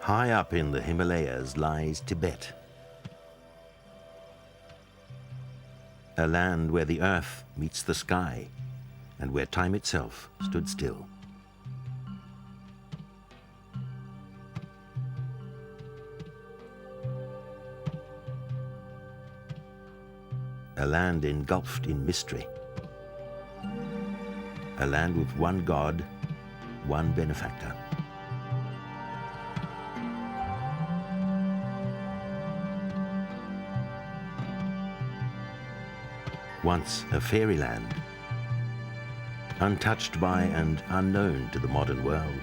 High up in the Himalayas lies Tibet, a land where the earth meets the sky and where time itself stood still. A land engulfed in mystery. A land with one God, one benefactor. Once a fairyland, untouched by and unknown to the modern world.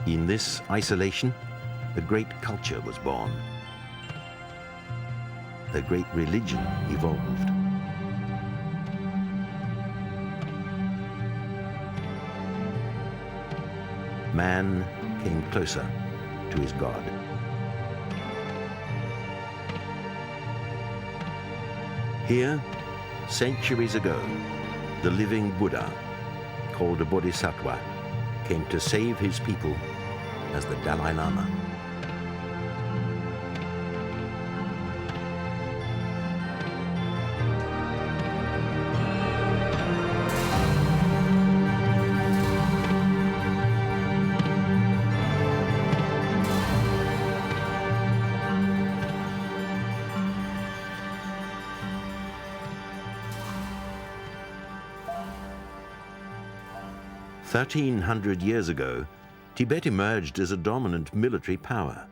In this isolation, a great culture was born. A great religion evolved. Man came closer to his God. Here, centuries ago, the living Buddha, called a Bodhisattva, came to save his people as the Dalai Lama. Thirteen 1,300 years ago, Tibet emerged as a dominant military power.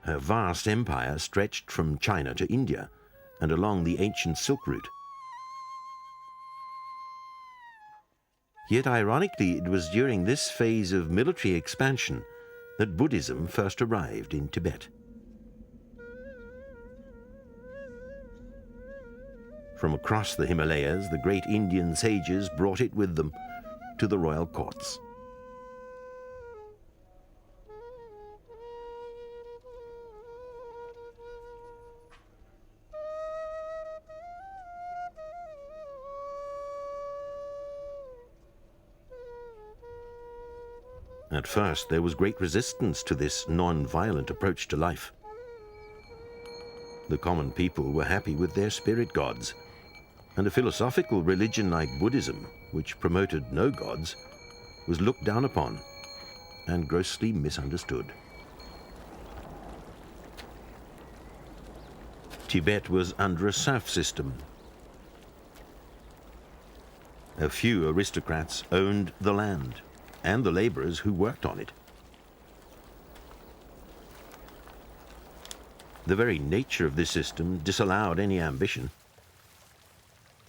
Her vast empire stretched from China to India and along the ancient Silk Route. Yet ironically, it was during this phase of military expansion that Buddhism first arrived in Tibet. From across the Himalayas, the great Indian sages brought it with them to the royal courts. At first, there was great resistance to this non-violent approach to life. The common people were happy with their spirit gods, and a philosophical religion like Buddhism, which promoted no gods, was looked down upon and grossly misunderstood. Tibet was under a serf system. A few aristocrats owned the land and the laborers who worked on it. The very nature of this system disallowed any ambition.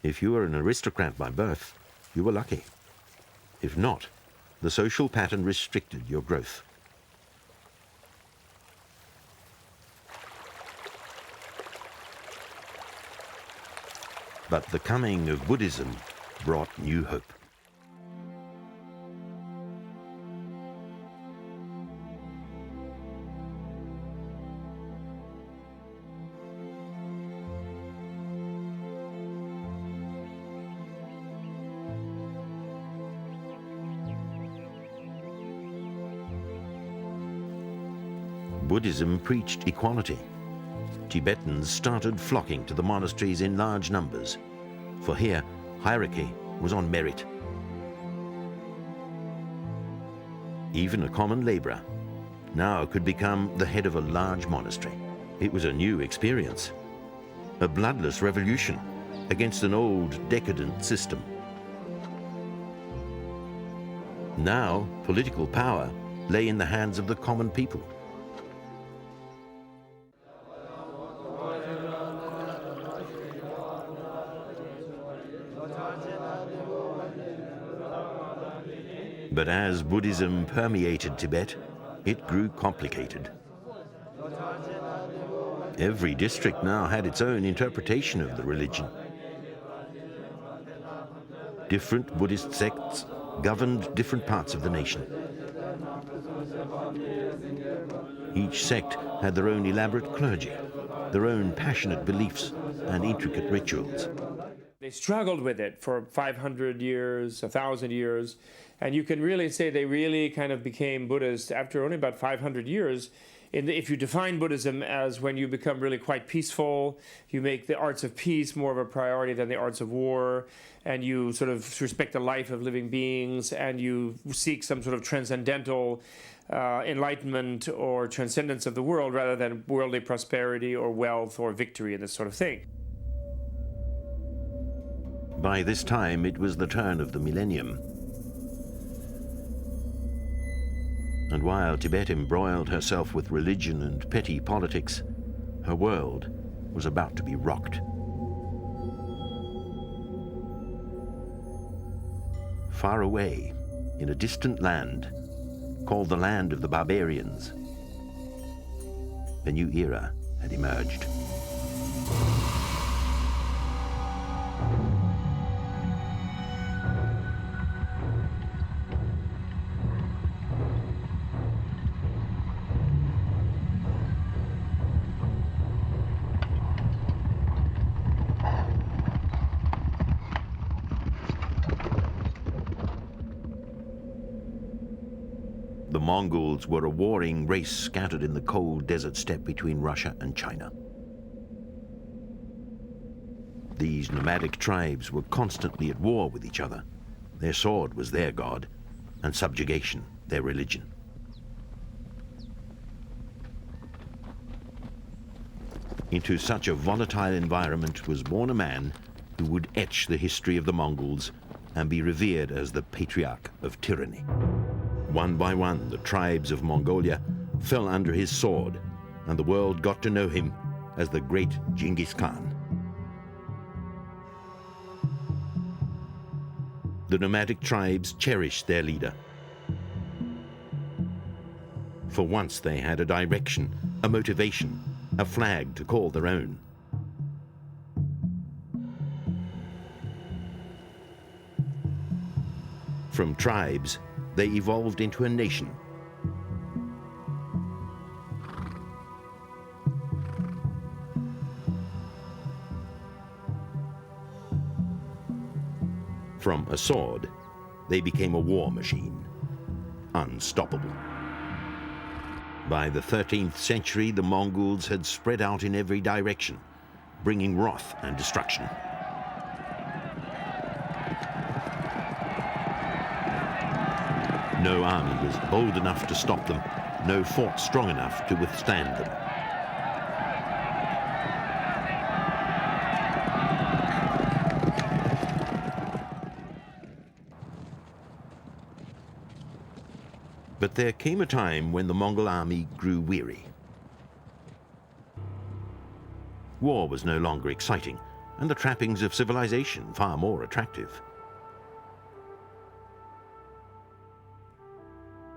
If you were an aristocrat by birth, you were lucky. If not, the social pattern restricted your growth. But the coming of Buddhism brought new hope. Buddhism preached equality. Tibetans started flocking to the monasteries in large numbers, for here, hierarchy was on merit. Even a common laborer now could become the head of a large monastery. It was a new experience, a bloodless revolution against an old, decadent system. Now, political power lay in the hands of the common people. But as Buddhism permeated Tibet, it grew complicated. Every district now had its own interpretation of the religion. Different Buddhist sects governed different parts of the nation. Each sect had their own elaborate clergy, their own passionate beliefs and intricate rituals. They struggled with it for 500 years, 1,000 years. And you can really say they really kind of became Buddhists after only about 500 years. If you define Buddhism as when you become really quite peaceful, you make the arts of peace more of a priority than the arts of war, and you sort of respect the life of living beings, and you seek some sort of transcendental enlightenment or transcendence of the world rather than worldly prosperity or wealth or victory and this sort of thing. By this time, it was the turn of the millennium. And while Tibet embroiled herself with religion and petty politics, her world was about to be rocked. Far away, in a distant land, called the land of the barbarians, a new era had emerged. The Mongols were a warring race scattered in the cold desert steppe between Russia and China. These nomadic tribes were constantly at war with each other. Their sword was their god, and subjugation their religion. Into such a volatile environment was born a man who would etch the history of the Mongols and be revered as the patriarch of tyranny. One by one, the tribes of Mongolia fell under his sword, and the world got to know him as the great Genghis Khan. The nomadic tribes cherished their leader. For once they had a direction, a motivation, a flag to call their own. From tribes, they evolved into a nation. From a sword, they became a war machine, unstoppable. By the 13th century, the Mongols had spread out in every direction, bringing wrath and destruction. No army was bold enough to stop them, no fort strong enough to withstand them. But there came a time when the Mongol army grew weary. War was no longer exciting, and the trappings of civilization far more attractive.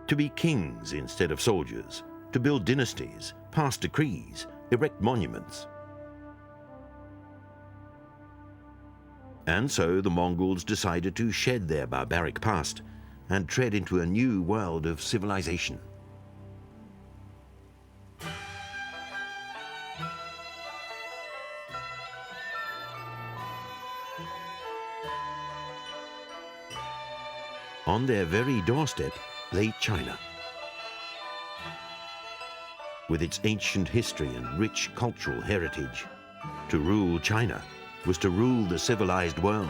To be kings instead of soldiers, to build dynasties, pass decrees, erect monuments. And so the Mongols decided to shed their barbaric past and tread into a new world of civilization. On their very doorstep lay China. With its ancient history and rich cultural heritage, to rule China was to rule the civilized world.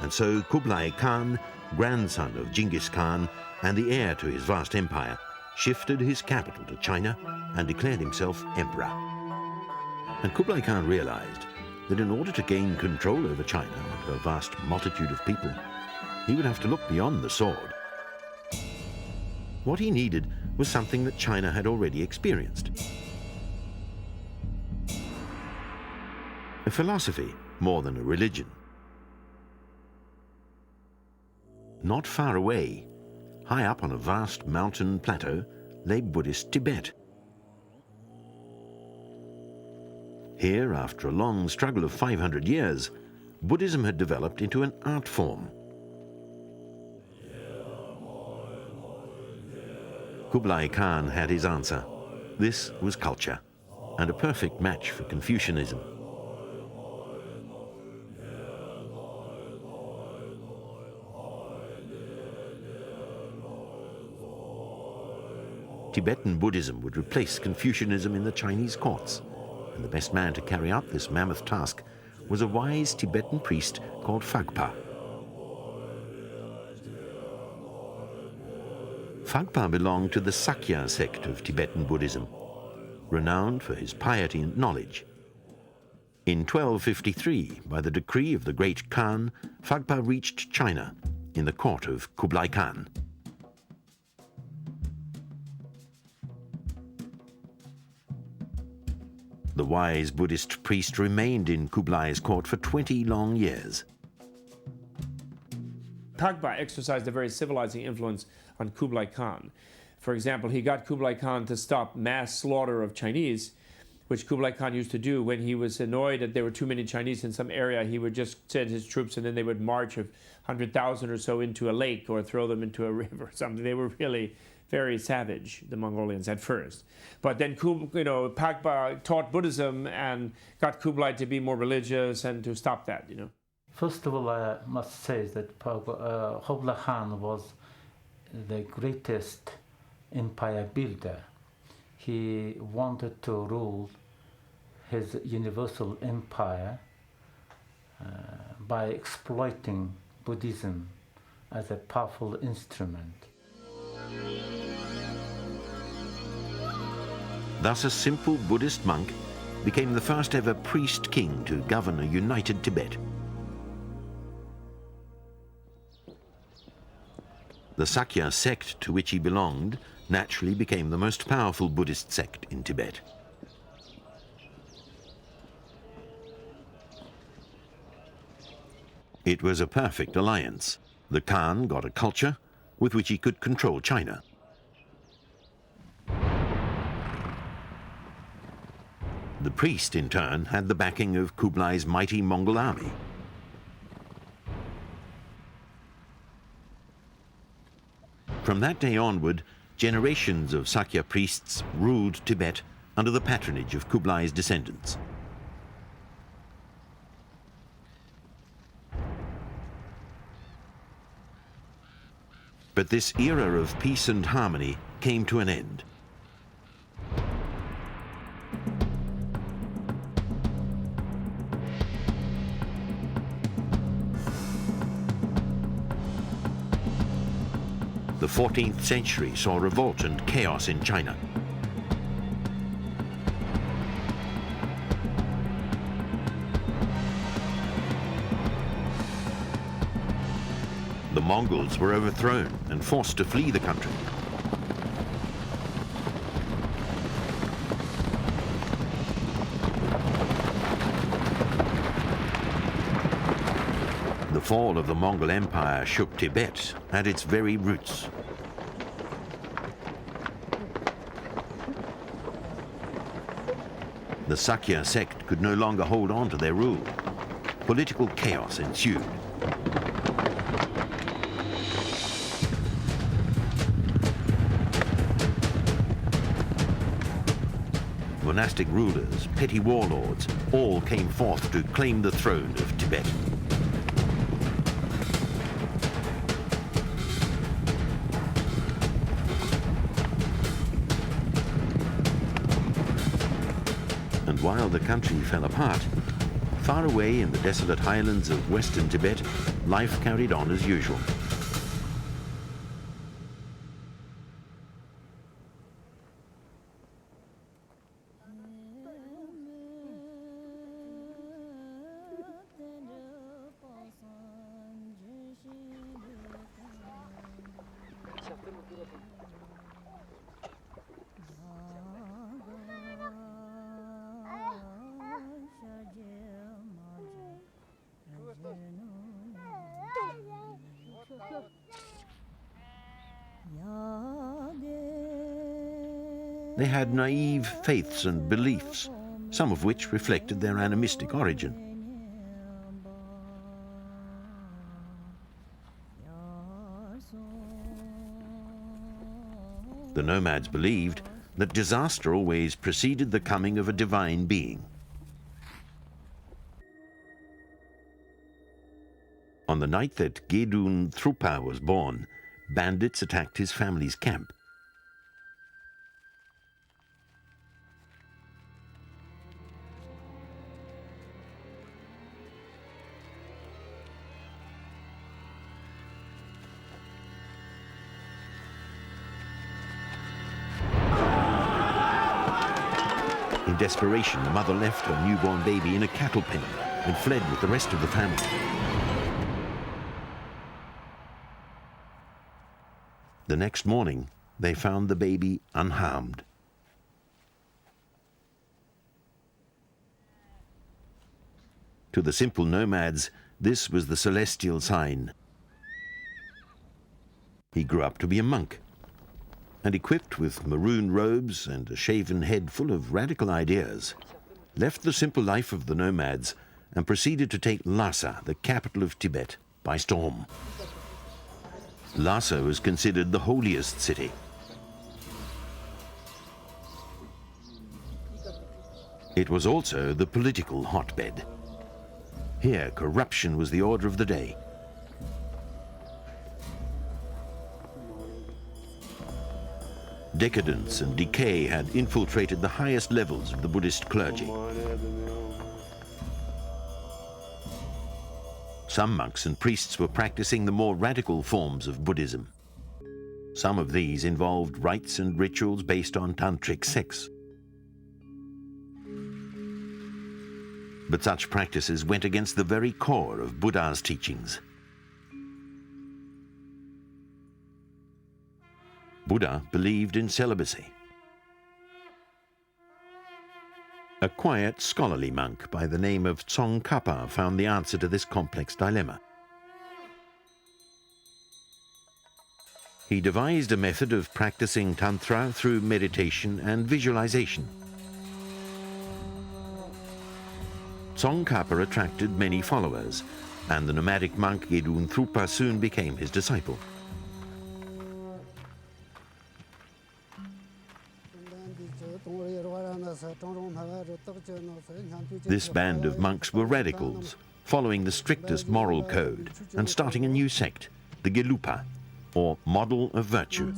And so Kublai Khan, grandson of Genghis Khan and the heir to his vast empire, shifted his capital to China and declared himself emperor. And Kublai Khan realized that in order to gain control over China and her vast multitude of people, he would have to look beyond the sword. What he needed was something that China had already experienced. A philosophy more than a religion. Not far away, high up on a vast mountain plateau, lay Buddhist Tibet. Here, after a long struggle of 500 years, Buddhism had developed into an art form. Kublai Khan had his answer. This was culture, and a perfect match for Confucianism. Tibetan Buddhism would replace Confucianism in the Chinese courts, and the best man to carry out this mammoth task was a wise Tibetan priest called Phagpa. Phagpa belonged to the Sakya sect of Tibetan Buddhism, renowned for his piety and knowledge. In 1253, by the decree of the great Khan, Phagpa reached China in the court of Kublai Khan. The wise Buddhist priest remained in Kublai's court for 20 long years. Phagpa exercised a very civilizing influence on Kublai Khan. For example, he got Kublai Khan to stop mass slaughter of Chinese, which Kublai Khan used to do when he was annoyed that there were too many Chinese in some area. He would just send his troops and then they would march 100,000 or so into a lake or throw them into a river or something. They were really very savage, the Mongolians, at first. But then, Phagpa taught Buddhism and got Kublai to be more religious and to stop that, First of all, I must say that Kublai Khan was the greatest empire builder. He wanted to rule his universal empire by exploiting Buddhism as a powerful instrument. Thus, a simple Buddhist monk became the first ever priest-king to govern a united Tibet. The Sakya sect to which he belonged naturally became the most powerful Buddhist sect in Tibet. It was a perfect alliance. The Khan got a culture with which he could control China. The priest, in turn, had the backing of Kublai's mighty Mongol army. From that day onward, generations of Sakya priests ruled Tibet under the patronage of Kublai's descendants. But this era of peace and harmony came to an end. The 14th century saw revolt and chaos in China. The Mongols were overthrown and forced to flee the country. The fall of the Mongol Empire shook Tibet at its very roots. The Sakya sect could no longer hold on to their rule. Political chaos ensued. Monastic rulers, petty warlords, all came forth to claim the throne of Tibet. And while the country fell apart, far away in the desolate highlands of western Tibet, life carried on as usual. They had naive faiths and beliefs, some of which reflected their animistic origin. The nomads believed that disaster always preceded the coming of a divine being. On the night that Gedun Thrupa was born, bandits attacked his family's camp. desperation, the mother left her newborn baby in a cattle pen and fled with the rest of the family. The next morning, they found the baby unharmed. To the simple nomads, this was the celestial sign. He grew up to be a monk, and equipped with maroon robes and a shaven head full of radical ideas, left the simple life of the nomads and proceeded to take Lhasa, the capital of Tibet, by storm. Lhasa was considered the holiest city. It was also the political hotbed. Here, corruption was the order of the day. Decadence and decay had infiltrated the highest levels of the Buddhist clergy. Some monks and priests were practicing the more radical forms of Buddhism. Some of these involved rites and rituals based on tantric sex. But such practices went against the very core of Buddha's teachings. Buddha believed in celibacy. A quiet, scholarly monk by the name of Tsongkhapa found the answer to this complex dilemma. He devised a method of practicing Tantra through meditation and visualization. Tsongkhapa attracted many followers, and the nomadic monk Gedun Thrupa soon became his disciple. This band of monks were radicals, following the strictest moral code and starting a new sect, the Gelugpa, or model of virtue.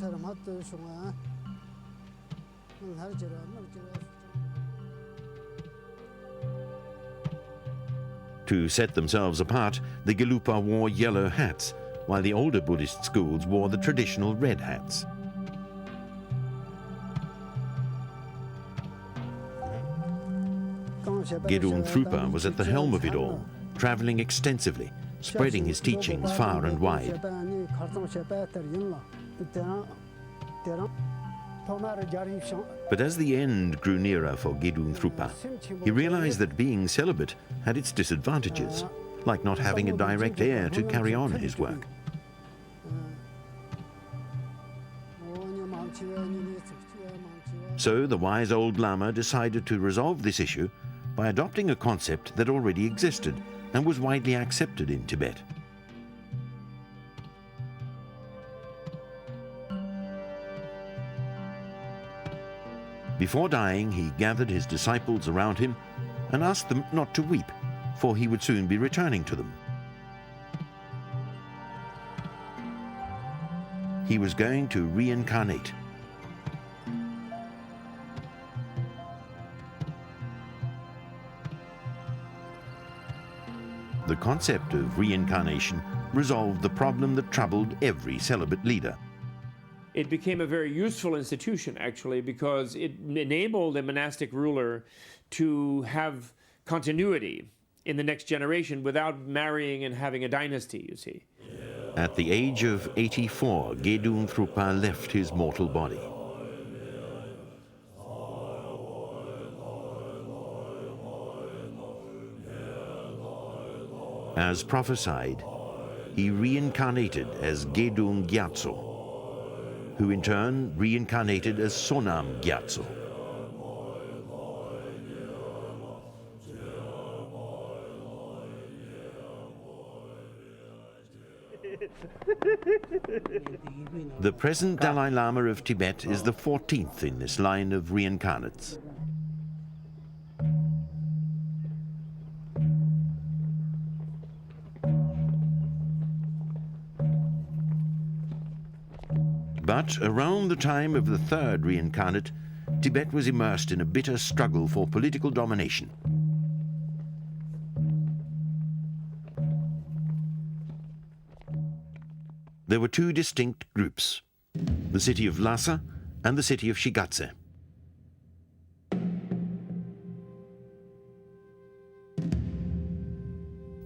To set themselves apart, the Gelugpa wore yellow hats, while the older Buddhist schools wore the traditional red hats. Gedun Thrupa was at the helm of it all, traveling extensively, spreading his teachings far and wide. But as the end grew nearer for Gedun Thrupa, he realized that being celibate had its disadvantages, like not having a direct heir to carry on his work. So the wise old Lama decided to resolve this issue by adopting a concept that already existed and was widely accepted in Tibet. Before dying, he gathered his disciples around him and asked them not to weep, for he would soon be returning to them. He was going to reincarnate. The concept of reincarnation resolved the problem that troubled every celibate leader. It became a very useful institution, actually, because it enabled a monastic ruler to have continuity in the next generation without marrying and having a dynasty, you see. At the age of 84, Gedun Thrupa left his mortal body. As prophesied, he reincarnated as Gedung Gyatso, who in turn reincarnated as Sonam Gyatso. The present Dalai Lama of Tibet is the 14th in this line of reincarnates. But around the time of the third reincarnate, Tibet was immersed in a bitter struggle for political domination. There were two distinct groups, the city of Lhasa and the city of Shigatse.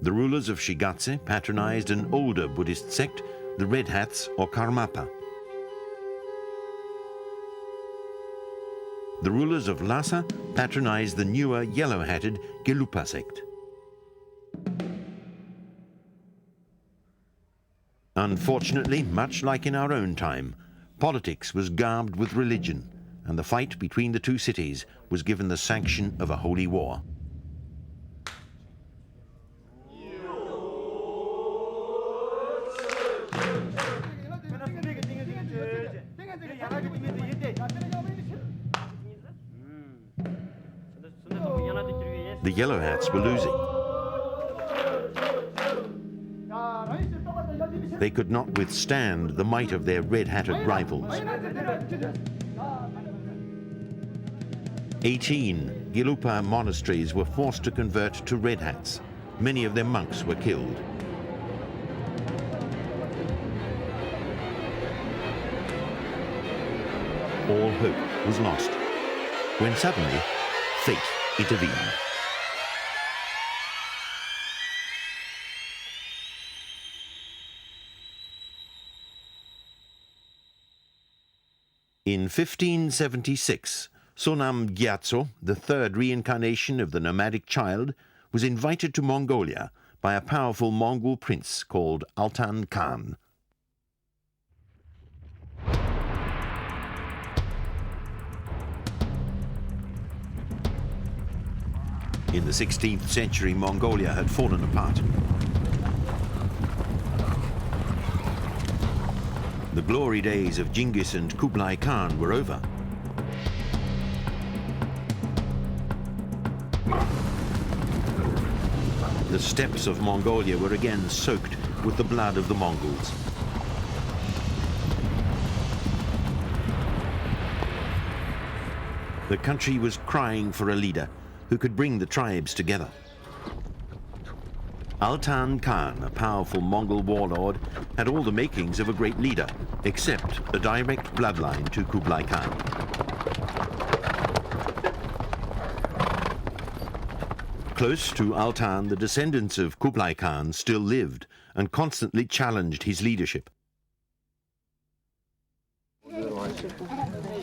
The rulers of Shigatse patronized an older Buddhist sect, the Red Hats or Karmapa. The rulers of Lhasa patronized the newer yellow-hatted Gelugpa sect. Unfortunately, much like in our own time, politics was garbed with religion, and the fight between the two cities was given the sanction of a holy war. The Yellow Hats were losing. They could not withstand the might of their red-hatted rivals. 18 Gelugpa monasteries were forced to convert to Red Hats. Many of their monks were killed. All hope was lost, when suddenly fate intervened. In 1576, Sonam Gyatso, the third reincarnation of the nomadic child, was invited to Mongolia by a powerful Mongol prince called Altan Khan. In the 16th century, Mongolia had fallen apart. The glory days of Genghis and Kublai Khan were over. The steppes of Mongolia were again soaked with the blood of the Mongols. The country was crying for a leader who could bring the tribes together. Altan Khan, a powerful Mongol warlord, had all the makings of a great leader, except a direct bloodline to Kublai Khan. Close to Altan, the descendants of Kublai Khan still lived and constantly challenged his leadership.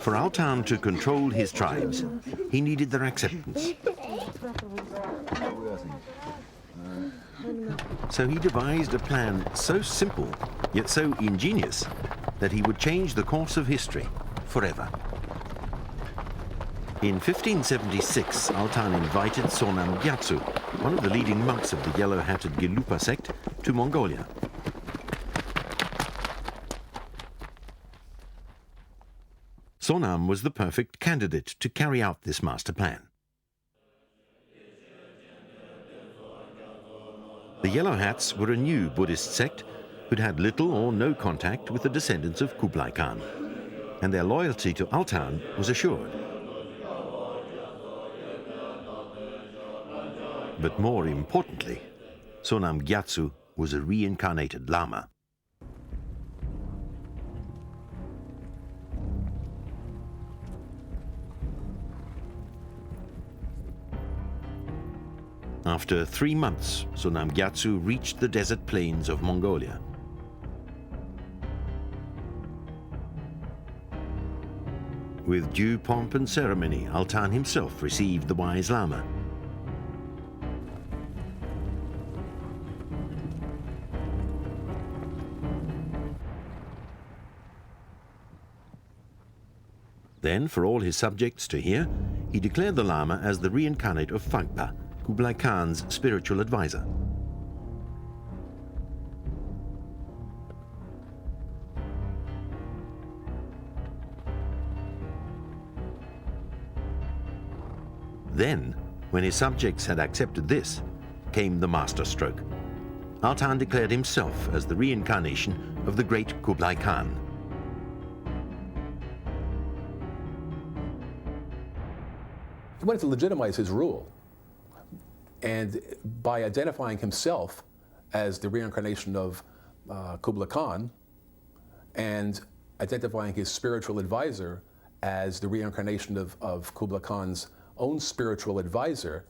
For Altan to control his tribes, he needed their acceptance. So he devised a plan so simple, yet so ingenious, that he would change the course of history forever. In 1576, Altan invited Sonam Gyatso, one of the leading monks of the yellow-hatted Gelugpa sect, to Mongolia. Sonam was the perfect candidate to carry out this master plan. The Yellow Hats were a new Buddhist sect who'd had little or no contact with the descendants of Kublai Khan, and their loyalty to Altan was assured. But more importantly, Sonam Gyatso was a reincarnated Lama. After 3 months, Sonam Gyatso reached the desert plains of Mongolia. With due pomp and ceremony, Altan himself received the wise Lama. Then, for all his subjects to hear, he declared the Lama as the reincarnate of Phagpa, Kublai Khan's spiritual advisor. Then, when his subjects had accepted this, came the masterstroke. Altan declared himself as the reincarnation of the great Kublai Khan. He wanted to legitimize his rule. And by identifying himself as the reincarnation of Kublai Khan and identifying his spiritual advisor as the reincarnation of Kublai Khan's own spiritual advisor,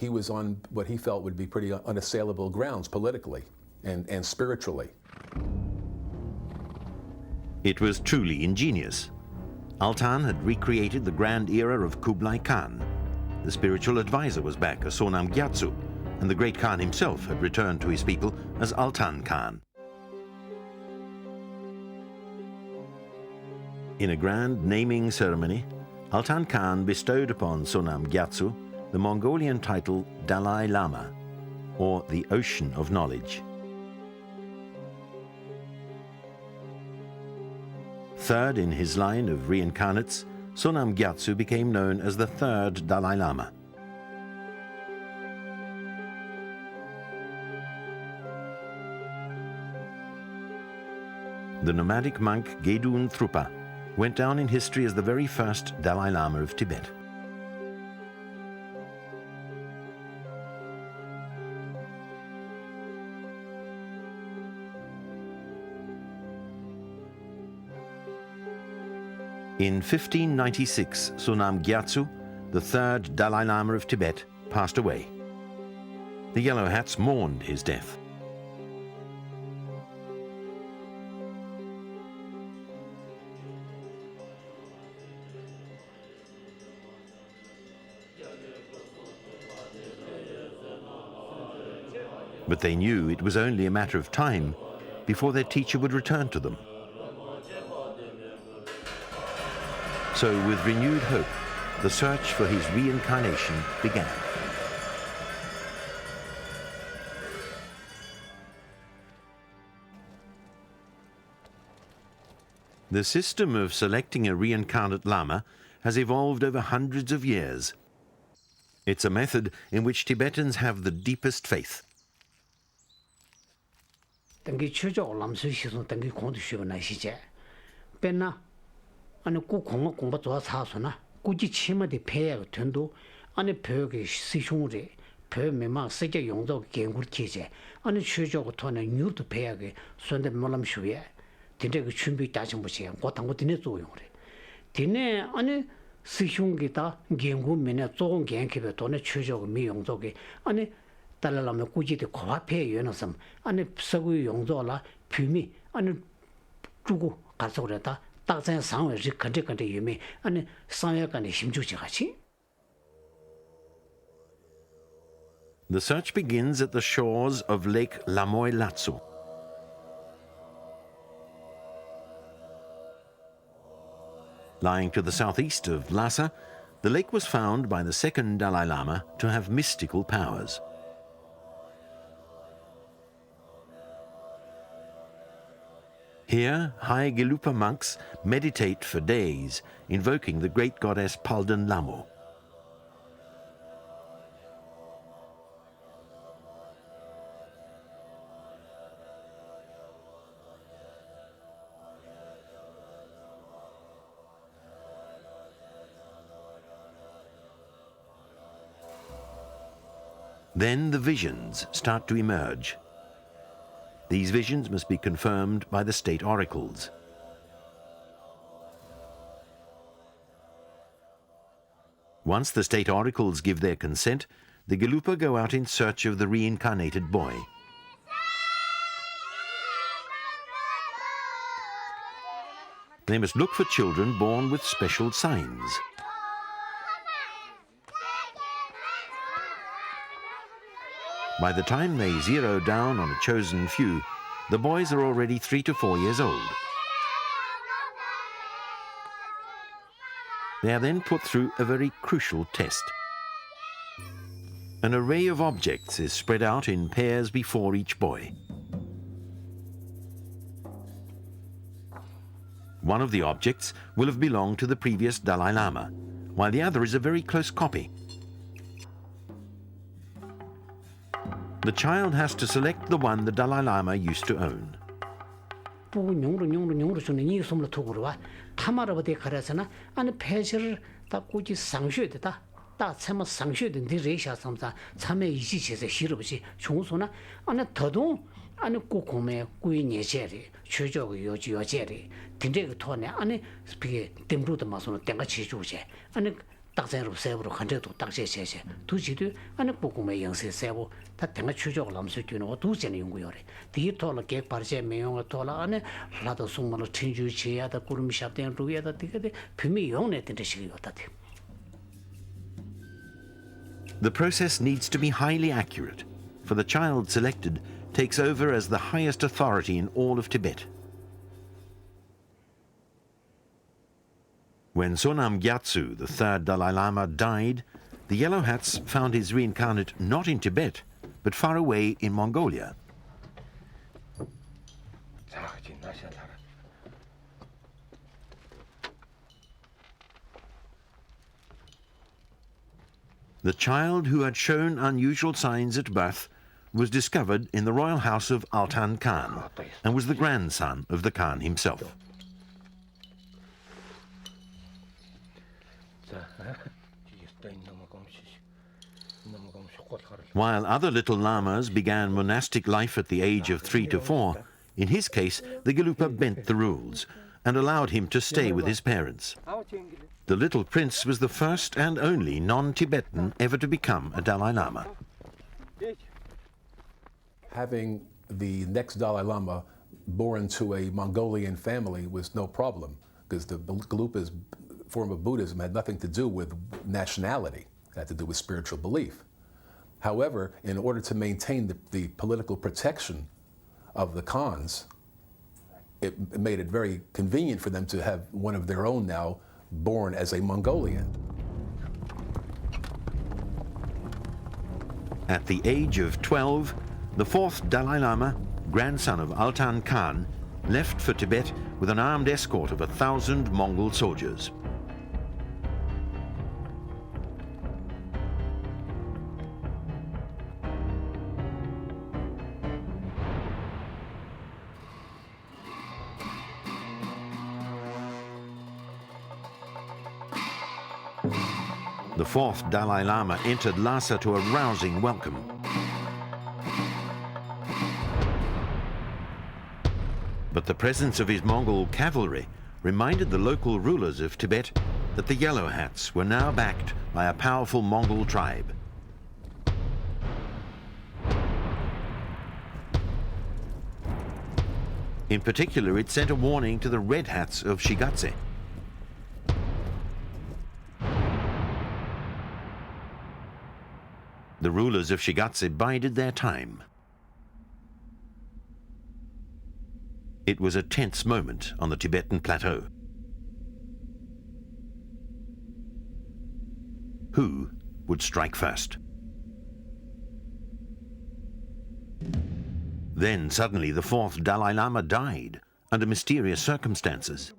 he was on what he felt would be pretty unassailable grounds politically and spiritually. It was truly ingenious. Altan had recreated the grand era of Kublai Khan. The spiritual advisor was back as Sonam Gyatso, and the great Khan himself had returned to his people as Altan Khan. In a grand naming ceremony, Altan Khan bestowed upon Sonam Gyatso the Mongolian title Dalai Lama, or the Ocean of Knowledge. Third in his line of reincarnates, Sonam Gyatso became known as the third Dalai Lama. The nomadic monk Gedun Thrupa went down in history as the very first Dalai Lama of Tibet. In 1596, Sonam Gyatso, the third Dalai Lama of Tibet, passed away. The Yellow Hats mourned his death. But they knew it was only a matter of time before their teacher would return to them. So, with renewed hope, the search for his reincarnation began. The system of selecting a reincarnate Lama has evolved over hundreds of years. It's a method in which Tibetans have the deepest faith. 아니 고공어 공부 좋아 사서나 꾸지 치마데 배야 된도 아니 벽에 시숑으리 벽에만 세계 용도 개구르티제 아니 최저고 돈에 뉴도 배야게 손데 몰람 쉬에 진짜 그 준비 다진 보세요 고당고 되네 조용으리 되네 아니 시숑기다 개구면에 좋은 개개베 돈에 최저고 미용도게 아니 달라라면 꾸지데 고화폐 연어섬 아니 서구 용도라 비미 아니 주고 가서 그랬다 The search begins at the shores of Lake Lamoy Latsu. Lying to the southeast of Lhasa, the lake was found by the second Dalai Lama to have mystical powers. Here, high Gelupa monks meditate for days, invoking the great goddess Palden Lamo. Then the visions start to emerge. These visions must be confirmed by the state oracles. Once the state oracles give their consent, the Gelupa go out in search of the reincarnated boy. They must look for children born with special signs. By the time they zero down on a chosen few, the boys are already 3 to 4 years old. They are then put through a very crucial test. An array of objects is spread out in pairs before each boy. One of the objects will have belonged to the previous Dalai Lama, while the other is a very close copy. The child has to select the one the Dalai Lama used to own. 딱생으로 세부로 한적도 딱세세세 두지도 안에 보고매 영세 세부 다 등가 추적 남수기는 두세는 연구요래 디토를 개발제 매용을 돌아 안에 라도 송만로 천주지야다 구름샵된 루야다 되게 비미 용내 된데 시기였다. The process needs to be highly accurate, for the child selected takes over as the highest authority in all of Tibet. When Sonam Gyatso, the third Dalai Lama, died, the Yellow Hats found his reincarnate not in Tibet, but far away in Mongolia. The child who had shown unusual signs at birth was discovered in the royal house of Altan Khan and was the grandson of the Khan himself. While other little lamas began monastic life at the age of 3 to 4, in his case, the Gelupa bent the rules and allowed him to stay with his parents. The little prince was the first and only non-Tibetan ever to become a Dalai Lama. Having the next Dalai Lama born to a Mongolian family was no problem, because the Gelupa's form of Buddhism had nothing to do with nationality. It had to do with spiritual belief. However, in order to maintain the political protection of the Khans, it made it very convenient for them to have one of their own now born as a Mongolian. At the age of 12, the fourth Dalai Lama, grandson of Altan Khan, left for Tibet with an armed escort of 1,000 Mongol soldiers. The fourth Dalai Lama entered Lhasa to a rousing welcome. But the presence of his Mongol cavalry reminded the local rulers of Tibet that the Yellow Hats were now backed by a powerful Mongol tribe. In particular, it sent a warning to the Red Hats of Shigatse. The rulers of Shigatse bided their time. It was a tense moment on the Tibetan plateau. Who would strike first? Then suddenly the fourth Dalai Lama died under mysterious circumstances.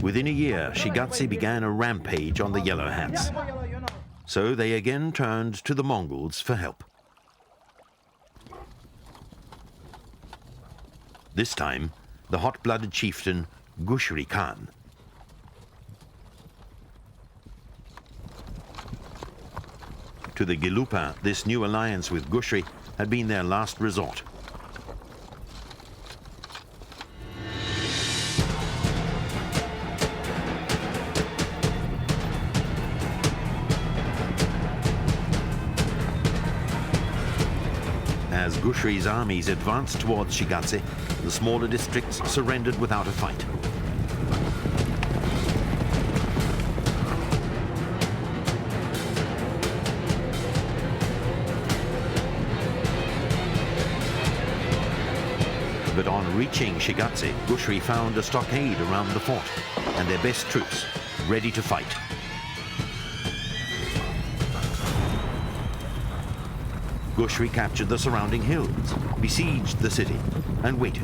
Within a year, Shigatse began a rampage on the Yellow Hats. So they again turned to the Mongols for help. This time, the hot-blooded chieftain Gushri Khan. To the Gelupa, this new alliance with Gushri had been their last resort. As Gushri's armies advanced towards Shigatse, the smaller districts surrendered without a fight. But on reaching Shigatse, Gushri found a stockade around the fort and their best troops ready to fight. Gushri captured the surrounding hills, besieged the city, and waited.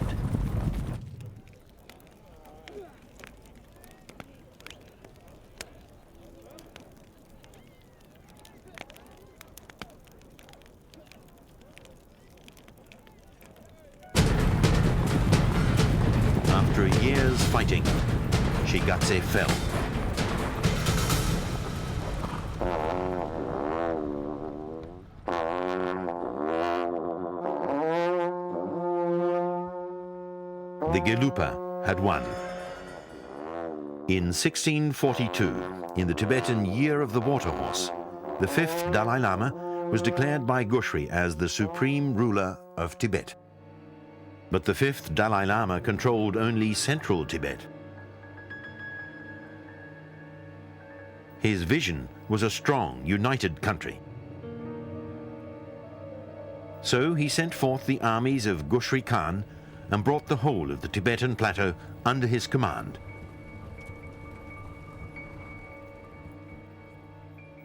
After a year's fighting, Shigatse fell. The Gelupa had won. In 1642, in the Tibetan Year of the Water Horse, the fifth Dalai Lama was declared by Guthrie as the supreme ruler of Tibet. But the fifth Dalai Lama controlled only central Tibet. His vision was a strong, united country. So he sent forth the armies of Guthrie Khan and brought the whole of the Tibetan plateau under his command.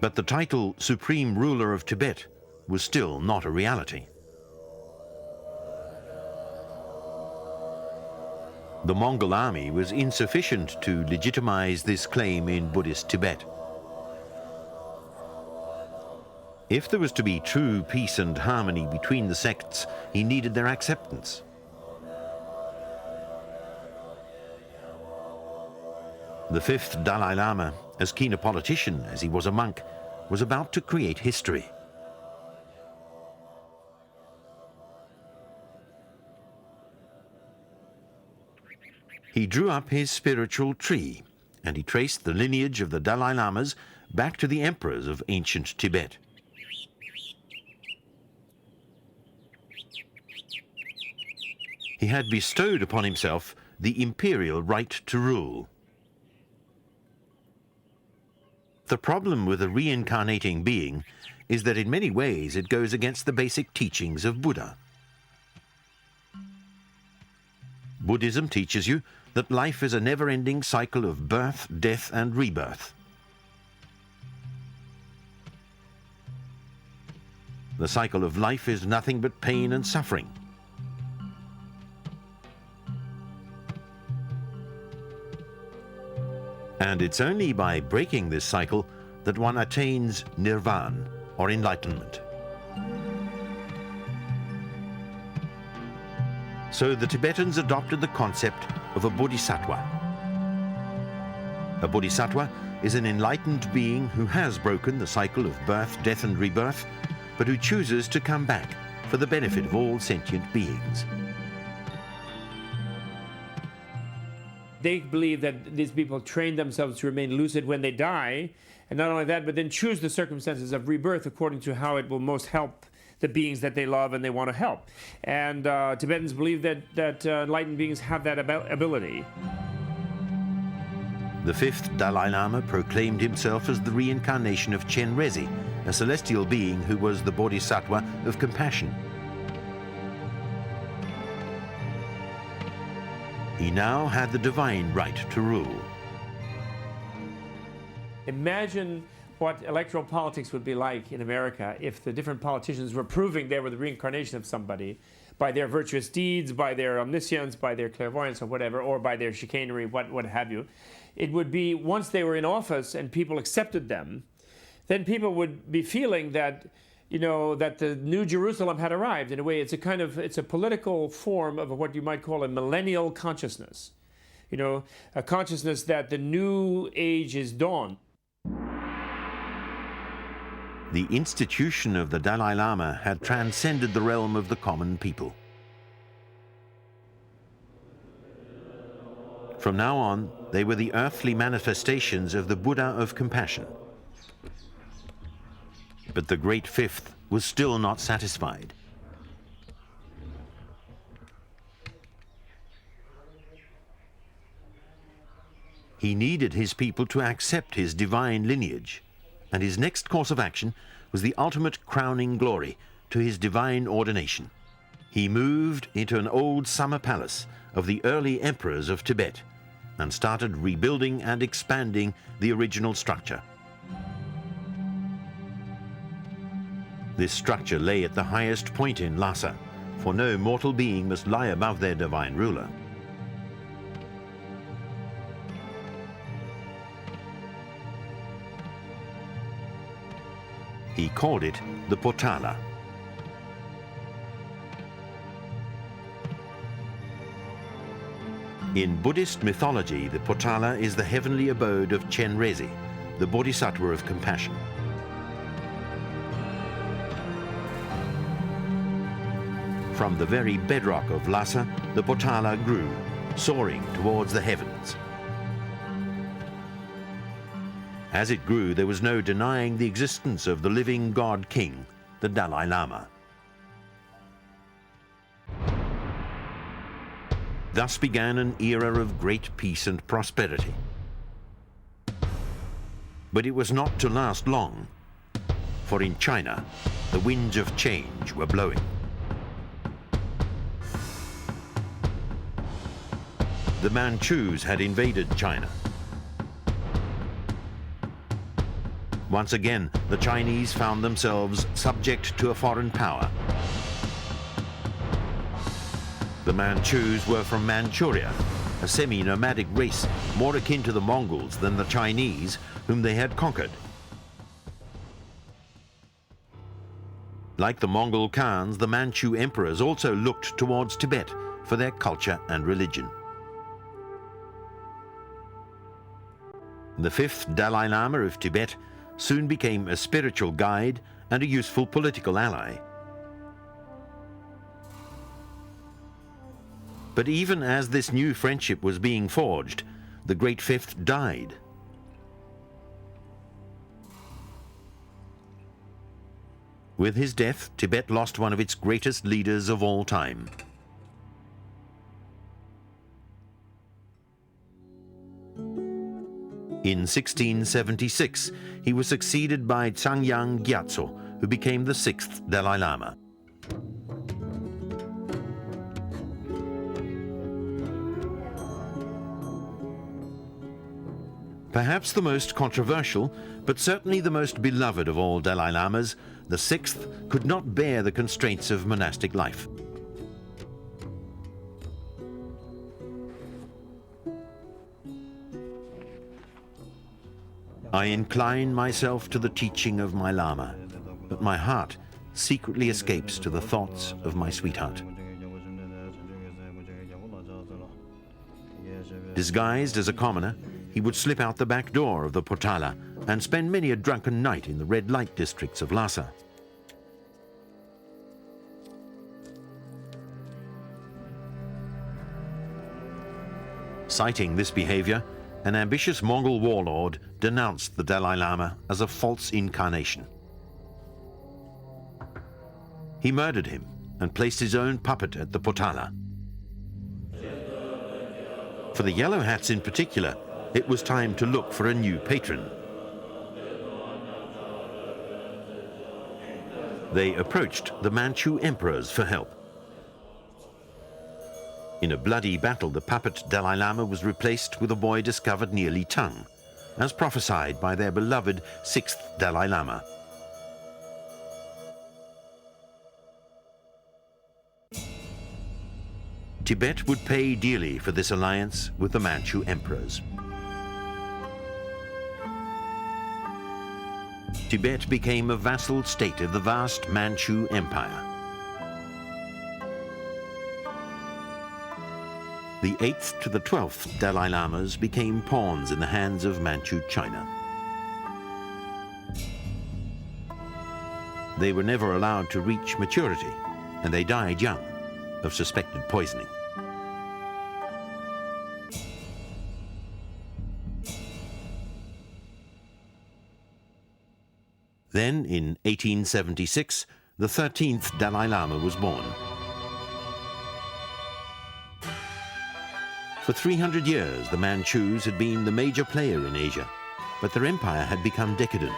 But the title Supreme Ruler of Tibet was still not a reality. The Mongol army was insufficient to legitimize this claim in Buddhist Tibet. If there was to be true peace and harmony between the sects, he needed their acceptance. The fifth Dalai Lama, as keen a politician as he was a monk, was about to create history. He drew up his spiritual tree, and he traced the lineage of the Dalai Lamas back to the emperors of ancient Tibet. He had bestowed upon himself the imperial right to rule. The problem with a reincarnating being is that in many ways it goes against the basic teachings of Buddha. Buddhism teaches you that life is a never-ending cycle of birth, death, and rebirth. The cycle of life is nothing but pain and suffering. And it's only by breaking this cycle that one attains nirvana, or enlightenment. So the Tibetans adopted the concept of a bodhisattva. A bodhisattva is an enlightened being who has broken the cycle of birth, death, and rebirth, but who chooses to come back for the benefit of all sentient beings. They believe that these people train themselves to remain lucid when they die, and not only that, but then choose the circumstances of rebirth according to how it will most help the beings that they love and they want to help. And Tibetans believe that enlightened beings have that ability. The fifth Dalai Lama proclaimed himself as the reincarnation of Chenrezig, a celestial being who was the bodhisattva of compassion. He now had the divine right to rule. Imagine what electoral politics would be like in America if the different politicians were proving they were the reincarnation of somebody by their virtuous deeds, by their omniscience, by their clairvoyance or whatever, or by their chicanery, what have you. It would be, once they were in office and people accepted them, then people would be feeling that, you know, that the New Jerusalem had arrived. In a way, it's a political form of what you might call a millennial consciousness. You know, a consciousness that the new age is dawned. The institution of the Dalai Lama had transcended the realm of the common people. From now on, they were the earthly manifestations of the Buddha of compassion. But the great fifth was still not satisfied. He needed his people to accept his divine lineage, and his next course of action was the ultimate crowning glory to his divine ordination. He moved into an old summer palace of the early emperors of Tibet and started rebuilding and expanding the original structure. This structure lay at the highest point in Lhasa, for no mortal being must lie above their divine ruler. He called it the Potala. In Buddhist mythology, the Potala is the heavenly abode of Chenrezig, the bodhisattva of compassion. From the very bedrock of Lhasa, the Potala grew, soaring towards the heavens. As it grew, there was no denying the existence of the living God King, the Dalai Lama. Thus began an era of great peace and prosperity. But it was not to last long, for in China, the winds of change were blowing. The Manchus had invaded China. Once again, the Chinese found themselves subject to a foreign power. The Manchus were from Manchuria, a semi-nomadic race more akin to the Mongols than the Chinese, whom they had conquered. Like the Mongol Khans, the Manchu emperors also looked towards Tibet for their culture and religion. The fifth Dalai Lama of Tibet soon became a spiritual guide and a useful political ally. But even as this new friendship was being forged, the great fifth died. With his death, Tibet lost one of its greatest leaders of all time. In 1676, he was succeeded by Changyang Gyatso, who became the sixth Dalai Lama. Perhaps the most controversial, but certainly the most beloved of all Dalai Lamas, the sixth could not bear the constraints of monastic life. I incline myself to the teaching of my Lama, but my heart secretly escapes to the thoughts of my sweetheart. Disguised as a commoner, he would slip out the back door of the Potala and spend many a drunken night in the red light districts of Lhasa. Citing this behavior, an ambitious Mongol warlord denounced the Dalai Lama as a false incarnation. He murdered him and placed his own puppet at the Potala. For the Yellow Hats in particular, it was time to look for a new patron. They approached the Manchu emperors for help. In a bloody battle, the puppet Dalai Lama was replaced with a boy discovered near Litung, as prophesied by their beloved sixth Dalai Lama. Tibet would pay dearly for this alliance with the Manchu emperors. Tibet became a vassal state of the vast Manchu Empire. The 8th to the 12th Dalai Lamas became pawns in the hands of Manchu China. They were never allowed to reach maturity, and they died young of suspected poisoning. Then, in 1876, the 13th Dalai Lama was born. For 300 years, the Manchus had been the major player in Asia, but their empire had become decadent.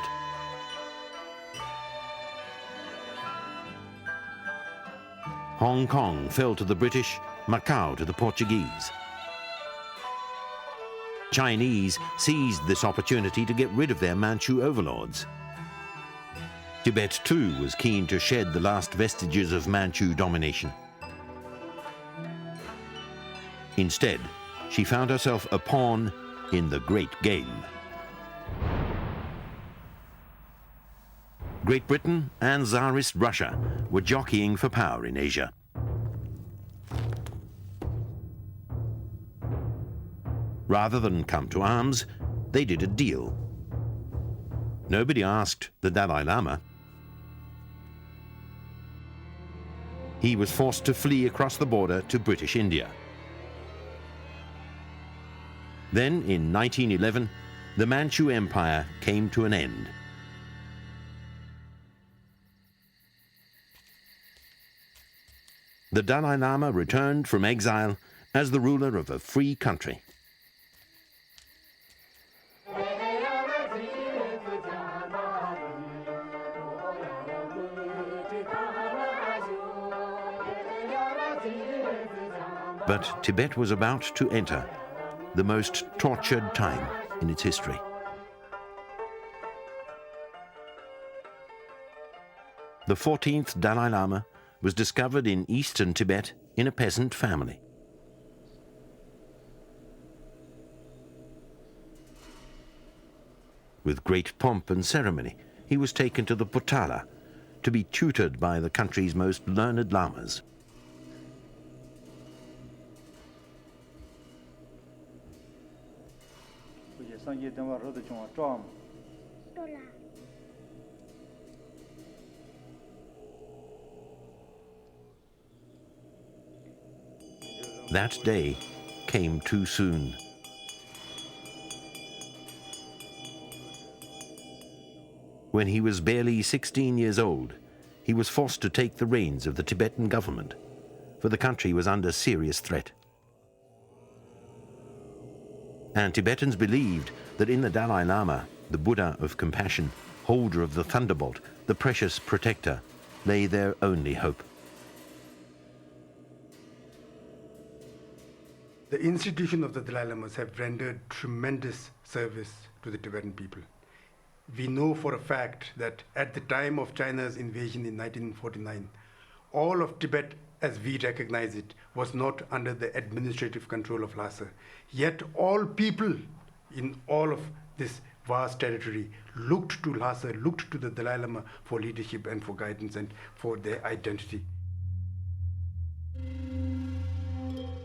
Hong Kong fell to the British, Macau to the Portuguese. Chinese seized this opportunity to get rid of their Manchu overlords. Tibet, too, was keen to shed the last vestiges of Manchu domination. Instead, she found herself a pawn in the great game. Great Britain and Tsarist Russia were jockeying for power in Asia. Rather than come to arms, they did a deal. Nobody asked the Dalai Lama. He was forced to flee across the border to British India. Then, in 1911, the Manchu Empire came to an end. The Dalai Lama returned from exile as the ruler of a free country. But Tibet was about to enter the most tortured time in its history. The 14th Dalai Lama was discovered in eastern Tibet in a peasant family. With great pomp and ceremony, he was taken to the Potala to be tutored by the country's most learned lamas. That day came too soon. When he was barely 16 years old, he was forced to take the reins of the Tibetan government, for the country was under serious threat. And Tibetans believed that in the Dalai Lama, the Buddha of compassion, holder of the thunderbolt, the precious protector, lay their only hope. The institution of the Dalai Lamas have rendered tremendous service to the Tibetan people. We know for a fact that at the time of China's invasion in 1949, all of Tibet, as we recognize it, was not under the administrative control of Lhasa. Yet all people in all of this vast territory looked to Lhasa, looked to the Dalai Lama for leadership and for guidance and for their identity.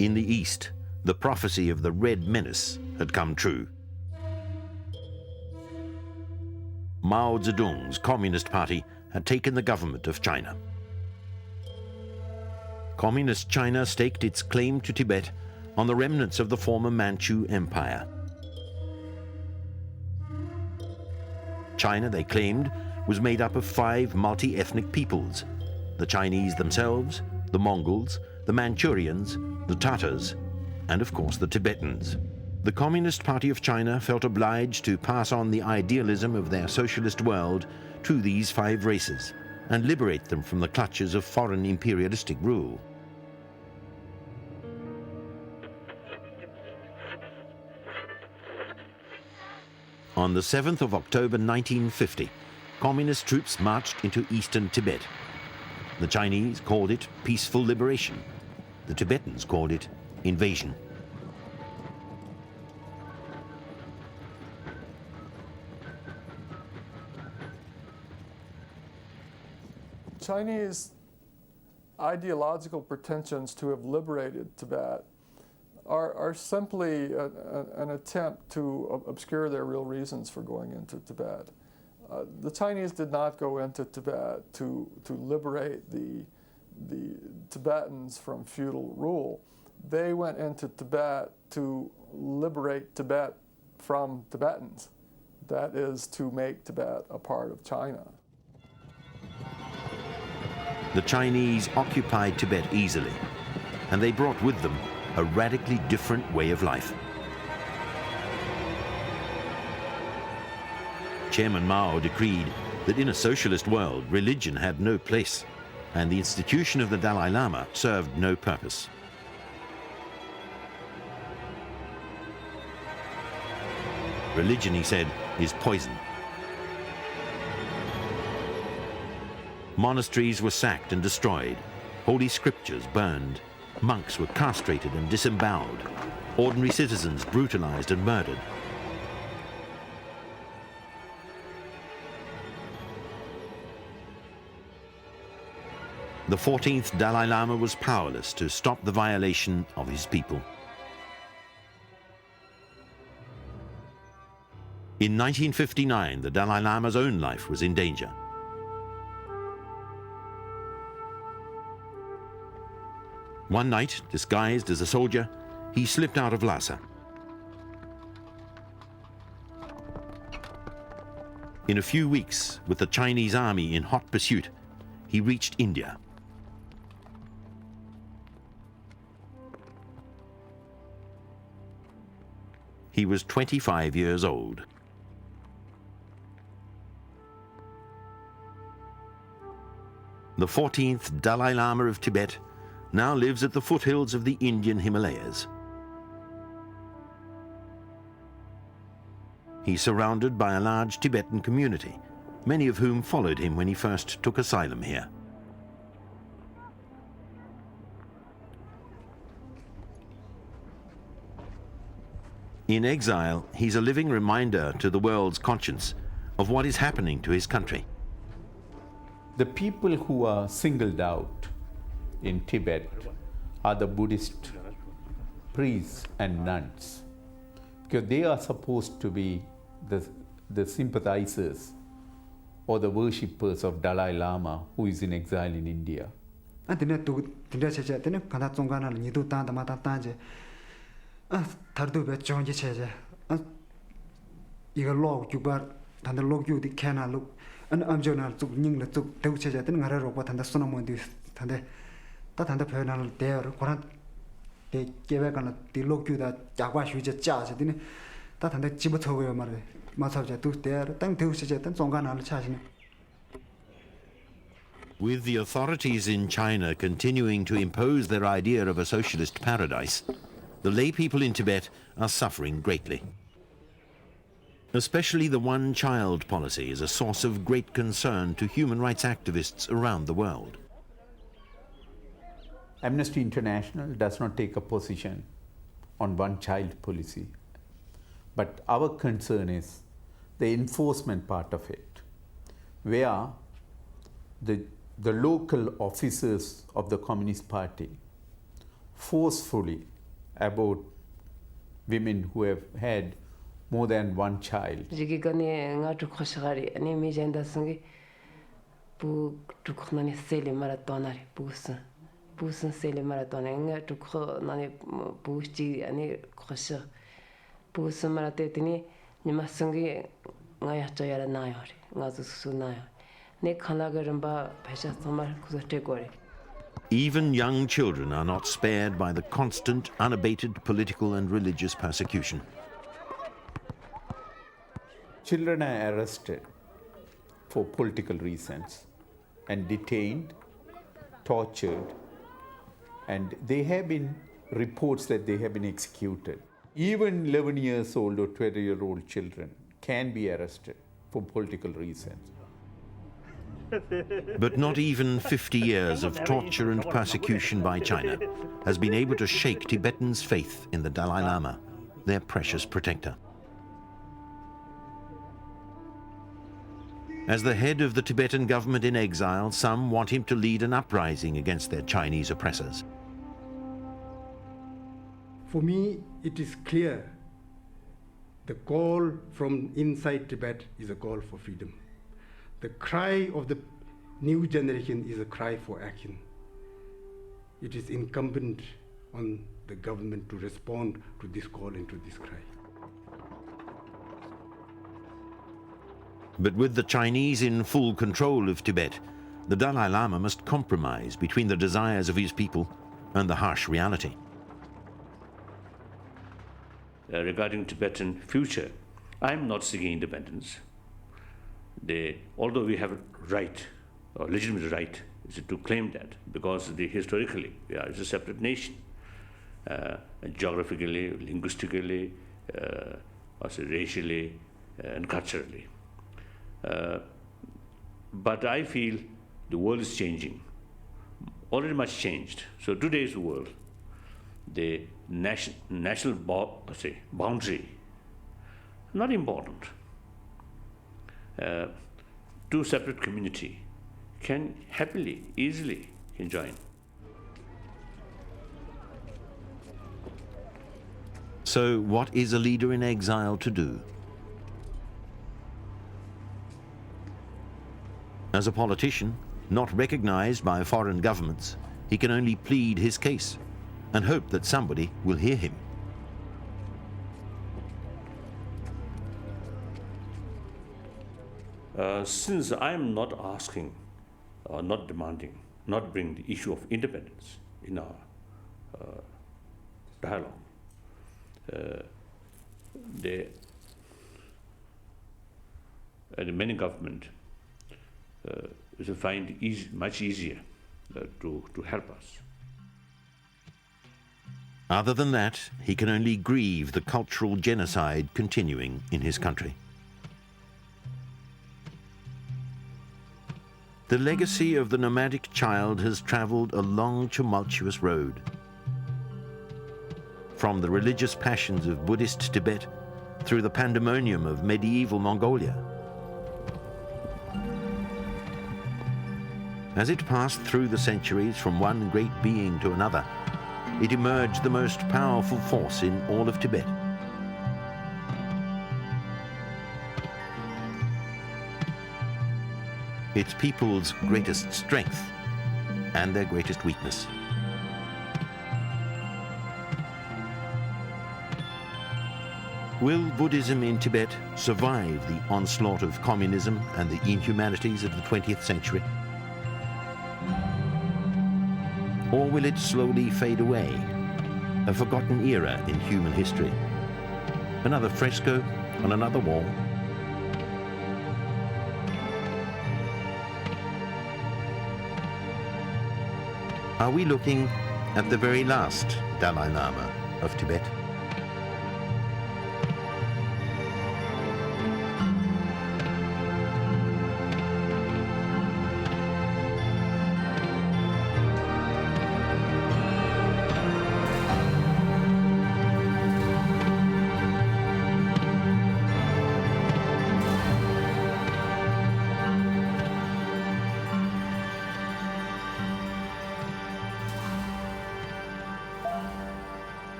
In the East, the prophecy of the Red Menace had come true. Mao Zedong's Communist Party had taken the government of China. Communist China staked its claim to Tibet on the remnants of the former Manchu Empire. China, they claimed, was made up of 5 multi-ethnic peoples: the Chinese themselves, the Mongols, the Manchurians, the Tatars, and of course the Tibetans. The Communist Party of China felt obliged to pass on the idealism of their socialist world to these 5 races and liberate them from the clutches of foreign imperialistic rule. On the 7th of October 1950, communist troops marched into eastern Tibet. The Chinese called it peaceful liberation. The Tibetans called it invasion. Chinese ideological pretensions to have liberated Tibet are simply an attempt to obscure their real reasons for going into Tibet. The Chinese did not go into Tibet to liberate the Tibetans from feudal rule. They went into Tibet to liberate Tibet from Tibetans. That is, to make Tibet a part of China. The Chinese occupied Tibet easily, and they brought with them a radically different way of life. Chairman Mao decreed that in a socialist world, religion had no place, and the institution of the Dalai Lama served no purpose. Religion, he said, is poison. Monasteries were sacked and destroyed, holy scriptures burned, monks were castrated and disemboweled, ordinary citizens brutalized and murdered. The 14th Dalai Lama was powerless to stop the violation of his people. In 1959, the Dalai Lama's own life was in danger. One night, disguised as a soldier, he slipped out of Lhasa. In a few weeks, with the Chinese army in hot pursuit, he reached India. He was 25 years old. The 14th Dalai Lama of Tibet now lives at the foothills of the Indian Himalayas. He's surrounded by a large Tibetan community, many of whom followed him when he first took asylum here. In exile, he's a living reminder to the world's conscience of what is happening to his country. The people who are singled out in Tibet are the Buddhist priests and nuns, because they are supposed to be the sympathizers or the worshippers of Dalai Lama, who is in exile in India. With the authorities in China continuing to impose their idea of a socialist paradise, the lay people in Tibet are suffering greatly. Especially the one-child policy is a source of great concern to human rights activists around the world. Amnesty International does not take a position on one-child policy, but our concern is the enforcement part of it, where the local officers of the Communist Party forcefully abort women who have had more than one child. Even young children are not spared by the constant, unabated political and religious persecution. Children are arrested for political reasons and detained, tortured, and there have been reports that they have been executed. Even 11 years old or 20-year-old children can be arrested for political reasons. But not even 50 years of torture and persecution by China has been able to shake Tibetans' faith in the Dalai Lama, their precious protector. As the head of the Tibetan government in exile, some want him to lead an uprising against their Chinese oppressors. For me, it is clear the call from inside Tibet is a call for freedom. The cry of the new generation is a cry for action. It is incumbent on the government to respond to this call and to this cry. But with the Chinese in full control of Tibet, the Dalai Lama must compromise between the desires of his people and the harsh reality. Regarding Tibetan future, I'm not seeking independence. Although we have a right, or legitimate right, is to claim that, because historically we are a separate nation, geographically, linguistically, also racially, and culturally. But I feel the world is changing, already much changed. So today's world, the national boundary, not important. Two separate community can happily, easily can join. So what is a leader in exile to do? As a politician, not recognized by foreign governments, he can only plead his case and hope that somebody will hear him. Since I am not asking, not demanding, not bring the issue of independence in our dialogue, the many government will find it much easier to help us. Other than that, he can only grieve the cultural genocide continuing in his country. The legacy of the nomadic child has travelled a long, tumultuous road. From the religious passions of Buddhist Tibet through the pandemonium of medieval Mongolia. As it passed through the centuries from one great being to another, it emerged the most powerful force in all of Tibet. Its people's greatest strength and their greatest weakness. Will Buddhism in Tibet survive the onslaught of communism and the inhumanities of the 20th century? Or will it slowly fade away, a forgotten era in human history? Another fresco on another wall? Are we looking at the very last Dalai Lama of Tibet?